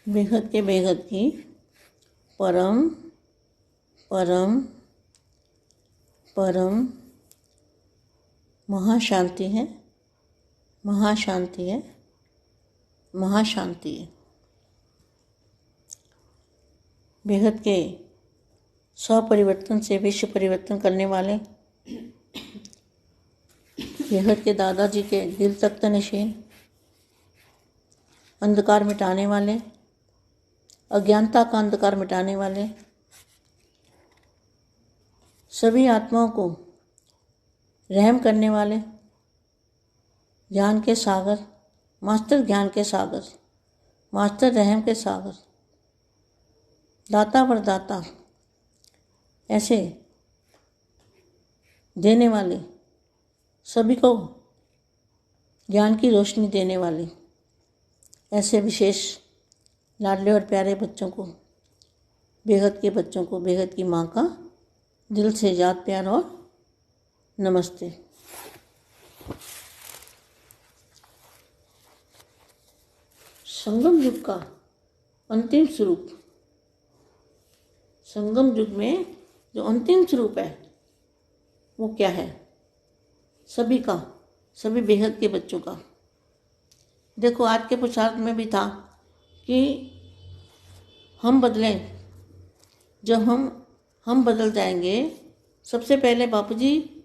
बेहद के बेहद की परम परम परम महाशांति है, महाशांति है, महाशांति है। बेहद के स्वपरिवर्तन से विश्व परिवर्तन करने वाले बेहद के दादाजी के दिल तख्त नशीन, अंधकार मिटाने वाले, अज्ञानता का अंधकार मिटाने वाले, सभी आत्माओं को रहम करने वाले, ज्ञान के सागर, मास्टर ज्ञान के सागर, मास्टर रहम के सागर, दाता वरदाता, ऐसे देने वाले, सभी को ज्ञान की रोशनी देने वाले, ऐसे विशेष लाडले और प्यारे बच्चों को, बेहद के बच्चों को बेहद की माँ का दिल से याद प्यार और नमस्ते। संगम युग का अंतिम स्वरूप, संगम युग में जो अंतिम स्वरूप है वो क्या है? सभी का, सभी बेहद के बच्चों का। देखो आज के पुरुषार्थ में भी था कि हम बदलें, जब हम बदल जाएंगे। सबसे पहले बापूजी,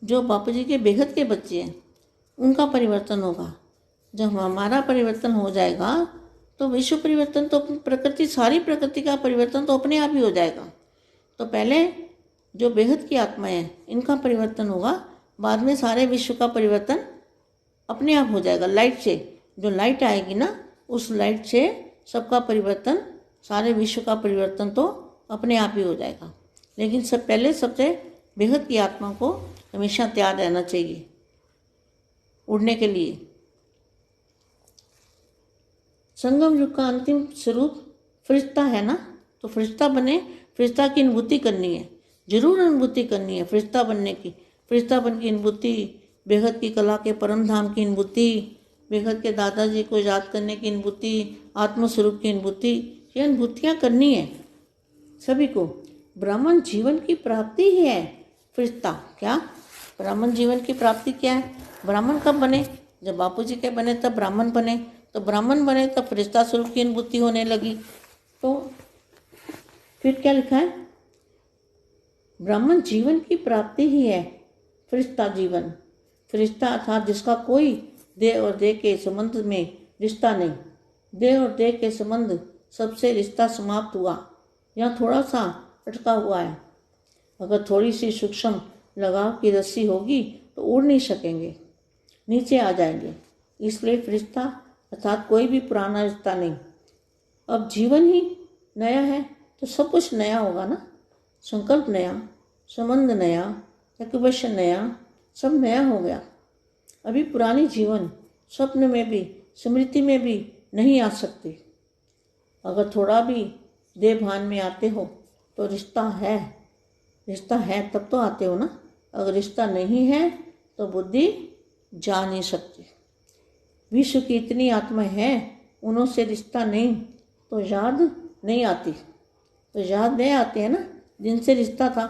जो बापूजी के बेहद के बच्चे हैं, उनका परिवर्तन होगा। जब हमारा परिवर्तन हो जाएगा तो विश्व परिवर्तन तो प्रकृति, सारी प्रकृति का परिवर्तन तो अपने आप ही हो जाएगा। तो पहले जो बेहद की आत्माएं हैं इनका परिवर्तन होगा, बाद में सारे विश्व का परिवर्तन अपने आप हो जाएगा। लाइट से, जो लाइट आएगी ना, उस लाइट से सबका परिवर्तन, सारे विश्व का परिवर्तन तो अपने आप ही हो जाएगा। लेकिन सबसे बेहद की आत्मा को हमेशा तैयार रहना चाहिए उड़ने के लिए। संगम युग का अंतिम स्वरूप फरिश्ता है ना, तो फरिश्ता बने, फरिश्ता की अनुभूति करनी है, जरूर अनुभूति करनी है फरिश्ता बनने की। फरिश्ता बन की अनुभूति, बेहद की कला के परम धाम की अनुभूति, बेहद के दादाजी को याद करने की अनुभूति, आत्मस्वरूप की अनुभूति, ये अनुभूतियाँ करनी है सभी को। ब्राह्मण जीवन की प्राप्ति ही है फरिश्ता। क्या ब्राह्मण जीवन की प्राप्ति क्या है? ब्राह्मण कब बने? जब बापूजी के बने तब ब्राह्मण बने, तो ब्राह्मण बने तब फरिश्ता स्वरूप की अनुभूति होने लगी। तो फिर क्या लिखा है? ब्राह्मण जीवन की प्राप्ति ही है फरिश्ता जीवन। फरिश्ता अर्थात जिसका कोई देह और देह के संबंध में रिश्ता नहीं, देह और देह के संबंध सबसे रिश्ता समाप्त हुआ, यहाँ थोड़ा सा अटका हुआ है। अगर थोड़ी सी सूक्ष्म लगाव की रस्सी होगी तो उड़ नहीं सकेंगे, नीचे आ जाएंगे। इसलिए फरिश्ता अर्थात कोई भी पुराना रिश्ता नहीं। अब जीवन ही नया है तो सब कुछ नया होगा ना। संकल्प नया, संबंध नया, एक्वेशन नया, सब नया हो गया। अभी पुरानी जीवन स्वप्न में भी, स्मृति में भी नहीं आ सकती। अगर थोड़ा भी देह भान में आते हो तो रिश्ता है, रिश्ता है तब तो आते हो ना। अगर रिश्ता नहीं है तो बुद्धि जा नहीं सकती। विश्व की इतनी आत्मा है, उन्हों से रिश्ता नहीं तो याद नहीं आती। तो याद नहीं आते हैं ना जिनसे रिश्ता था।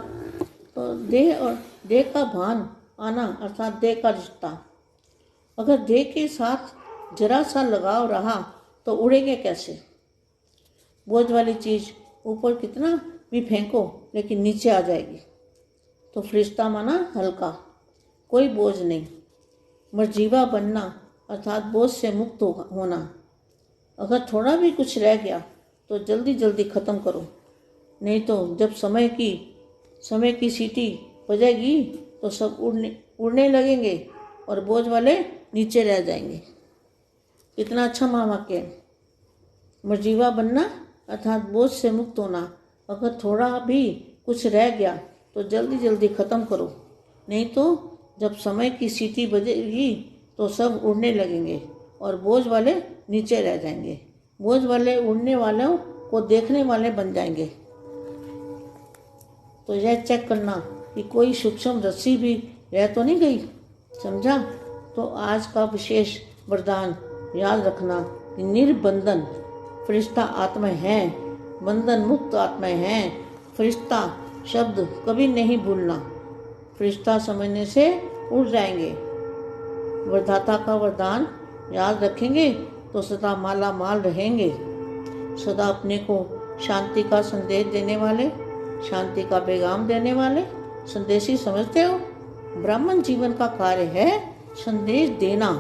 तो देह और देह का भान आना अर्थात देह का रिश्ता। अगर देह के साथ जरा सा लगाव रहा तो उड़ेंगे कैसे? बोझ वाली चीज़ ऊपर कितना भी फेंको लेकिन नीचे आ जाएगी। तो फरिश्ता माना हल्का, कोई बोझ नहीं। मर्जीवा बनना अर्थात बोझ से मुक्त होना। अगर थोड़ा भी कुछ रह गया तो जल्दी जल्दी ख़त्म करो, नहीं तो जब समय की सीटी बजेगी तो सब उड़ने लगेंगे और बोझ वाले नीचे रह जाएंगे। कितना अच्छा महावाक्य है। मर्जीवा बनना अर्थात बोझ से मुक्त होना। अगर थोड़ा भी कुछ रह गया तो जल्दी जल्दी ख़त्म करो, नहीं तो जब समय की सीटी बजेगी तो सब उड़ने लगेंगे और बोझ वाले नीचे रह जाएंगे। बोझ वाले उड़ने वालों को देखने वाले बन जाएंगे। तो यह चेक करना कि कोई सूक्ष्म रस्सी भी रह तो नहीं गई, समझा? तो आज का विशेष वरदान याद रखना कि निर्बंधन, फरिश्ता आत्माएं हैं, बंधन मुक्त आत्माएं हैं। फरिश्ता शब्द कभी नहीं भूलना, फरिश्ता समझने से उड़ जाएंगे। वरदाता का वरदान याद रखेंगे तो सदा माला माल रहेंगे। सदा अपने को शांति का संदेश देने वाले, शांति का पैगाम देने वाले संदेशी समझते हो। ब्राह्मण जीवन का कार्य है संदेश देना।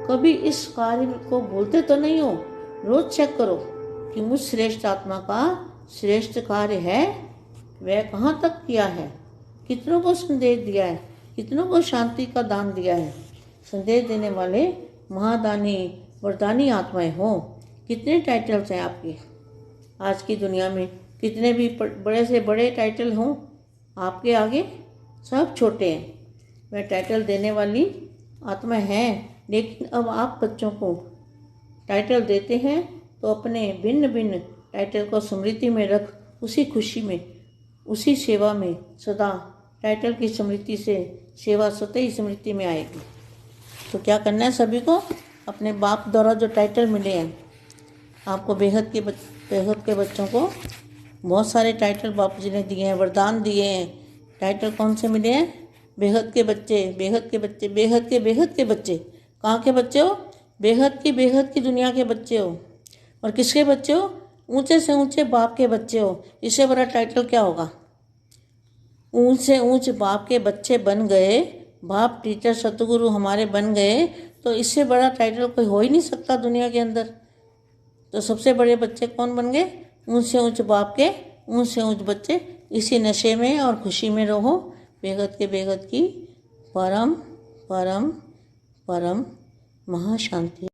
कभी इस कार्य को भूलते तो नहीं हो। रोज चेक करो कि मुझ श्रेष्ठ आत्मा का श्रेष्ठ कार्य है वह कहाँ तक किया है, कितनों को संदेश दिया है, कितनों को शांति का दान दिया है। संदेश देने वाले महादानी वरदानी आत्माएं हो। कितने टाइटल्स हैं आपके आज की दुनिया में, कितने भी बड़े से बड़े टाइटल हों आपके आगे सब छोटे हैं। वह टाइटल देने वाली आत्मा है, लेकिन अब आप बच्चों को टाइटल देते हैं तो अपने भिन्न भिन्न टाइटल को स्मृति में रख, उसी खुशी में, उसी सेवा में सदा टाइटल की स्मृति से सेवा स्वतः ही स्मृति में आएगी। तो क्या करना है सभी को, अपने बाप द्वारा जो टाइटल मिले हैं आपको, बेहद के बच्चों को बहुत सारे टाइटल बापू जी ने दिए हैं, वरदान दिए हैं। टाइटल कौन से मिले हैं? बेहद के बच्चे, बेहद के बच्चे, बेहद के बच्चे। कहाँ के बच्चे हो? बेहद की दुनिया के बच्चे हो। और किसके बच्चे हो? ऊंचे से ऊंचे बाप के बच्चे हो। इससे बड़ा टाइटल क्या होगा? ऊंच से ऊंच बाप के बच्चे बन गए, बाप टीचर सतगुरु हमारे बन गए, तो इससे बड़ा टाइटल कोई हो ही नहीं सकता दुनिया के अंदर। तो सबसे बड़े बच्चे कौन बन गए? ऊंच से ऊंच बाप के ऊंच से ऊंच बच्चे। इसी नशे में और खुशी में रहो। बेहद की परम परम परम महाशांति।